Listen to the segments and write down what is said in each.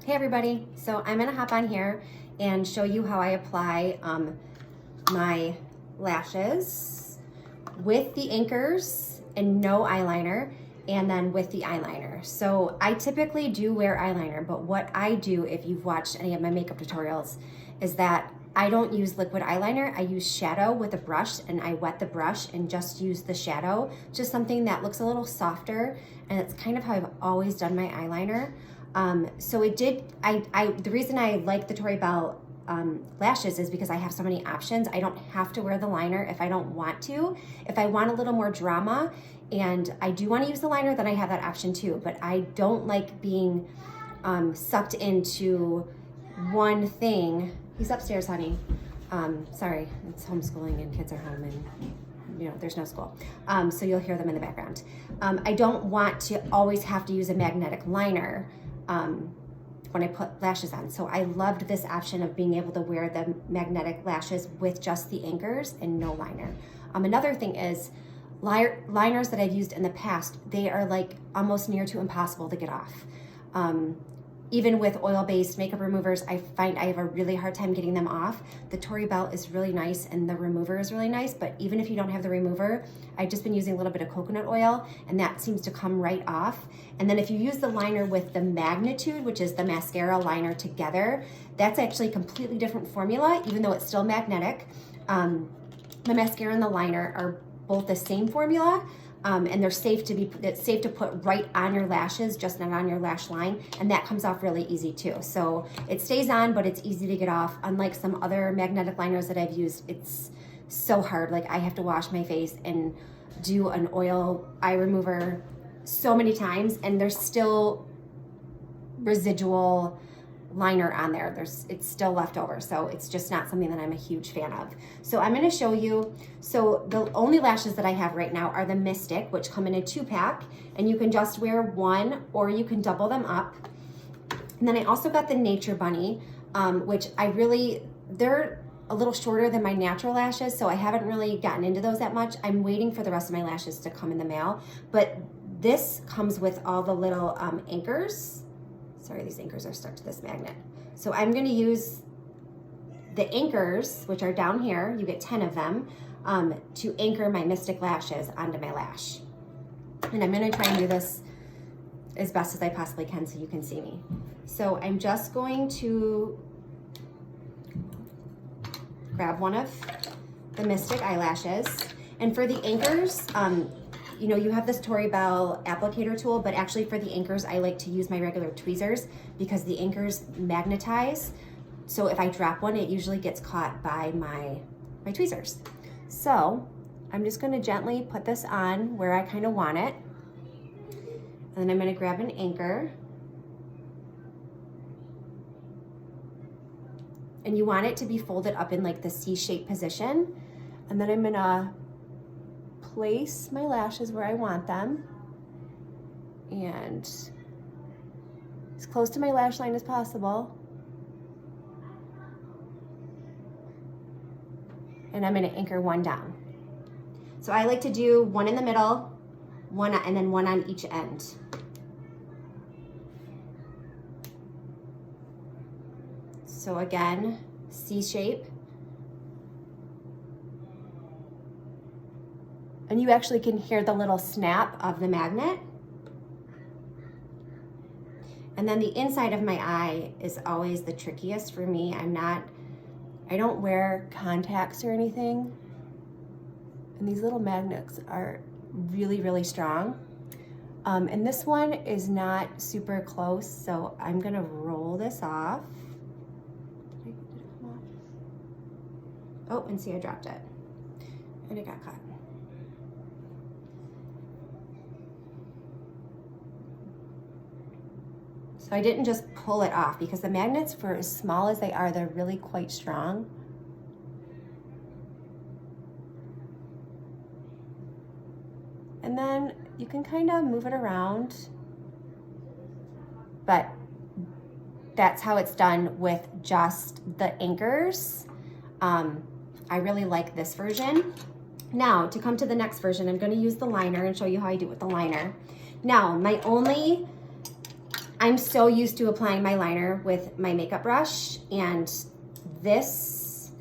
Hey everybody, so I'm gonna hop on here and show you how I apply my lashes with the anchors and no eyeliner, and then with the eyeliner. So I typically do wear eyeliner, but what I do, if you've watched any of my makeup tutorials, is that I don't use liquid eyeliner. I use shadow with a brush, and I wet the brush and just use the shadow, just something that looks a little softer, and it's kind of how I've always done my eyeliner. So it did, the reason I like the Tori Belle lashes is because I have so many options. I don't have to wear the liner if I don't want to. If I want a little more drama and I do want to use the liner, then I have that option too. But I don't like being sucked into one thing. He's upstairs, honey. Sorry, it's homeschooling and kids are home and you know, there's no school. So you'll hear them in the background. I don't want to always have to use a magnetic liner when I put lashes on. So I loved this option of being able to wear the magnetic lashes with just the anchors and no liner. Another thing is liners that I've used in the past, they are like almost near to impossible to get off. Even with oil-based makeup removers, I find I have a really hard time getting them off. The Tori Belle is really nice and the remover is really nice, but even if you don't have the remover, I've just been using a little bit of coconut oil and that seems to come right off. And then if you use the liner with the Magnitude, which is the mascara liner together, that's actually a completely different formula, even though it's still magnetic. The mascara and the liner are both the same formula. And they're safe to put right on your lashes, just not on your lash line, and that comes off really easy too. So it stays on, but it's easy to get off. Unlike some other magnetic liners that I've used, it's so hard. Like I have to wash my face and do an oil eye remover so many times, and there's still residual liner on there. It's still left over, so it's just not something that I'm a huge fan of. So I'm going to show you. So the only lashes that I have right now are the Mystic, which come in a 2-pack, and you can just wear one or you can double them up. And then I also got the Nature Bunny, which they're a little shorter than my natural lashes, so I haven't really gotten into those that much. I'm waiting for the rest of my lashes to come in the mail, but this comes with all the little anchors. Sorry, these anchors are stuck to this magnet. So I'm going to use the anchors, which are down here. You get 10 of them, to anchor my Mystic lashes onto my lash. And I'm going to try and do this as best as I possibly can so you can see me. So I'm just going to grab one of the Mystic eyelashes. And for the anchors, you know, you have this Tori Belle applicator tool, but actually for the anchors, I like to use my regular tweezers because the anchors magnetize. So if I drop one, it usually gets caught by my tweezers. So I'm just gonna gently put this on where I kind of want it. And then I'm gonna grab an anchor. And you want it to be folded up in like the C-shaped position. And then I'm gonna place my lashes where I want them and as close to my lash line as possible. And I'm going to anchor one down. So I like to do one in the middle, one and then one on each end. So again, C shape. And you actually can hear the little snap of the magnet. And then the inside of my eye is always the trickiest for me. I don't wear contacts or anything. And these little magnets are really, really strong. And this one is not super close, so I'm gonna roll this off. Did it come off? Oh, and see, I dropped it. And it got caught. So I didn't just pull it off because the magnets, for as small as they are, they're really quite strong. And then you can kind of move it around, but that's how it's done with just the anchors. I really like this version. Now, to come to the next version, I'm going to use the liner and show you how I do it with the liner. Now, my only I'm so used to applying my liner with my makeup brush, and this,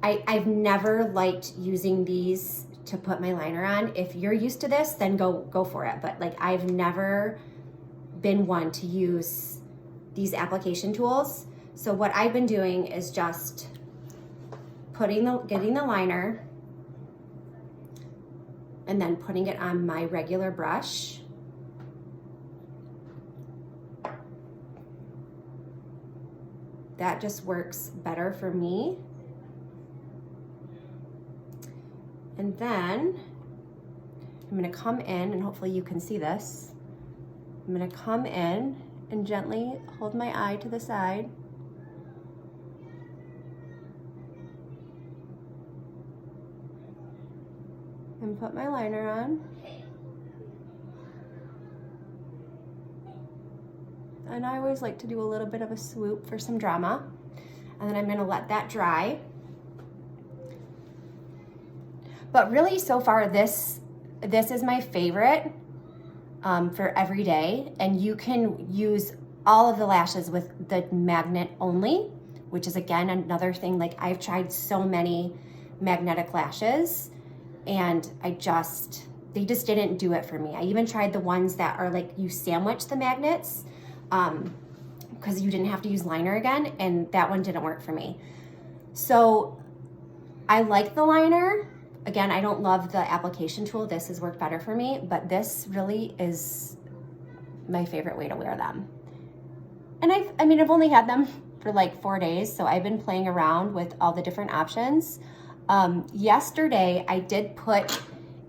I've never liked using these to put my liner on. If you're used to this, then go for it. But like, I've never been one to use these application tools. So what I've been doing is just getting the liner and then putting it on my regular brush. That just works better for me. And then I'm gonna come in, and hopefully you can see this. I'm gonna come in and gently hold my eye to the side. And put my liner on. And I always like to do a little bit of a swoop for some drama. And then I'm gonna let that dry. But really, so far, this is my favorite for every day. And you can use all of the lashes with the magnet only, which is, again, another thing. Like, I've tried so many magnetic lashes, and they just didn't do it for me. I even tried the ones that are like, you sandwich the magnets, because you didn't have to use liner again, and that one didn't work for me. So I like the liner. Again, I don't love the application tool. This has worked better for me, but this really is my favorite way to wear them. And I've only had them for like 4 days, so I've been playing around with all the different options. Yesterday, I did put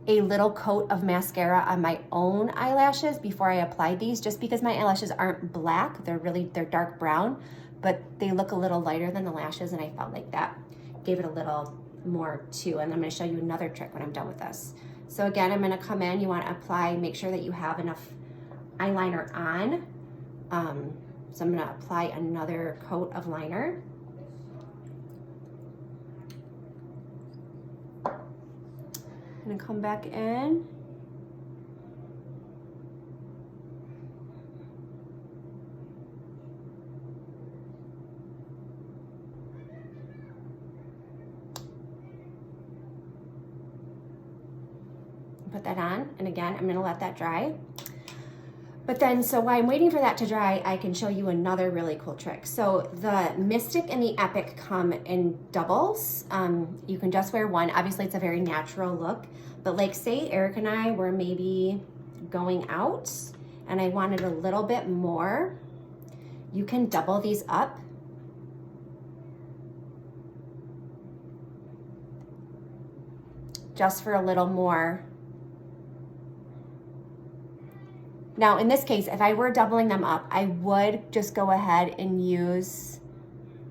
a little coat of mascara on my own eyelashes before I applied these, just because my eyelashes aren't black. They're dark brown, but they look a little lighter than the lashes, and I felt like that gave it a little more too. And I'm gonna show you another trick when I'm done with this. So again, I'm gonna come in, you wanna apply, make sure that you have enough eyeliner on. So I'm gonna apply another coat of liner. I'm gonna come back in. Put that on, and again, I'm gonna let that dry. But then, so while I'm waiting for that to dry, I can show you another really cool trick. So the Mystic and the Epic come in doubles. You can just wear one. Obviously, it's a very natural look. But like, say Eric and I were maybe going out and I wanted a little bit more, you can double these up. Just for a little more. Now, in this case, if I were doubling them up, I would just go ahead and use,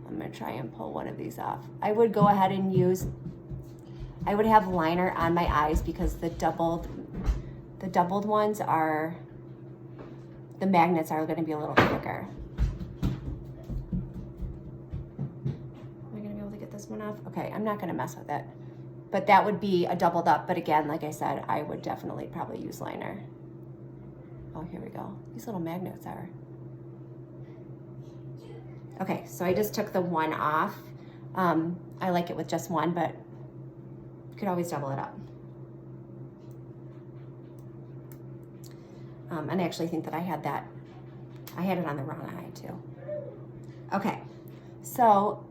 I'm gonna try and pull one of these off. I would go ahead and use, I would have liner on my eyes, because the doubled ones are, the magnets are gonna be a little thicker. Am I gonna be able to get this one off? Okay, I'm not gonna mess with it. But that would be a doubled up, but again, like I said, I would definitely probably use liner. Oh, here we go. These little magnets are. Okay, so I just took the one off. I like it with just one, but you could always double it up. And I actually think that I had it on the wrong eye too. Okay, so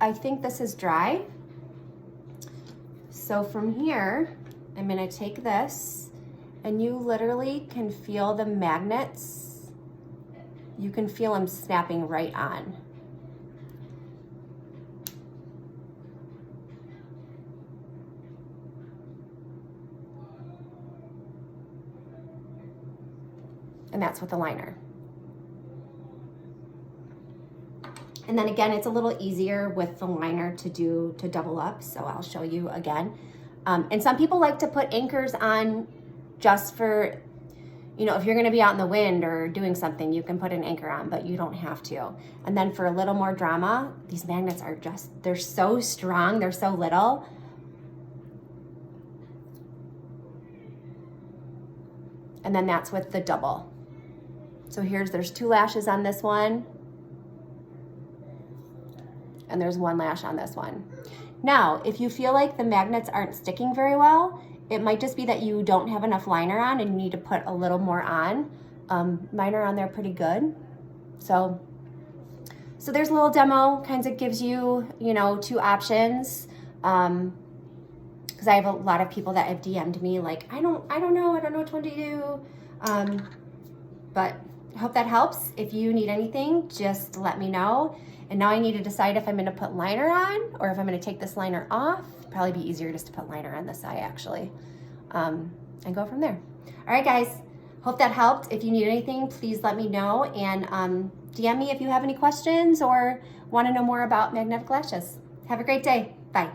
I think this is dry. So from here, I'm gonna take this, and you literally can feel the magnets. You can feel them snapping right on. And that's with the liner. And then again, it's a little easier with the liner to double up, so I'll show you again. And some people like to put anchors on just for, you know, if you're gonna be out in the wind or doing something, you can put an anchor on, but you don't have to. And then for a little more drama, these magnets are just, they're so strong, they're so little. And then that's with the double. So there's 2 lashes on this one, and there's 1 lash on this one. Now, if you feel like the magnets aren't sticking very well, it might just be that you don't have enough liner on and you need to put a little more on. Mine are on there pretty good. So there's a little demo, kind of gives you, 2 options. Because I have a lot of people that have DM'd me like, I don't know which one to do. But I hope that helps. If you need anything, just let me know. And now I need to decide if I'm gonna put liner on or if I'm gonna take this liner off. Probably be easier just to put liner on this eye actually. And go from there. All right, guys, hope that helped. If you need anything, please let me know, and DM me if you have any questions or wanna know more about magnetic lashes. Have a great day. Bye.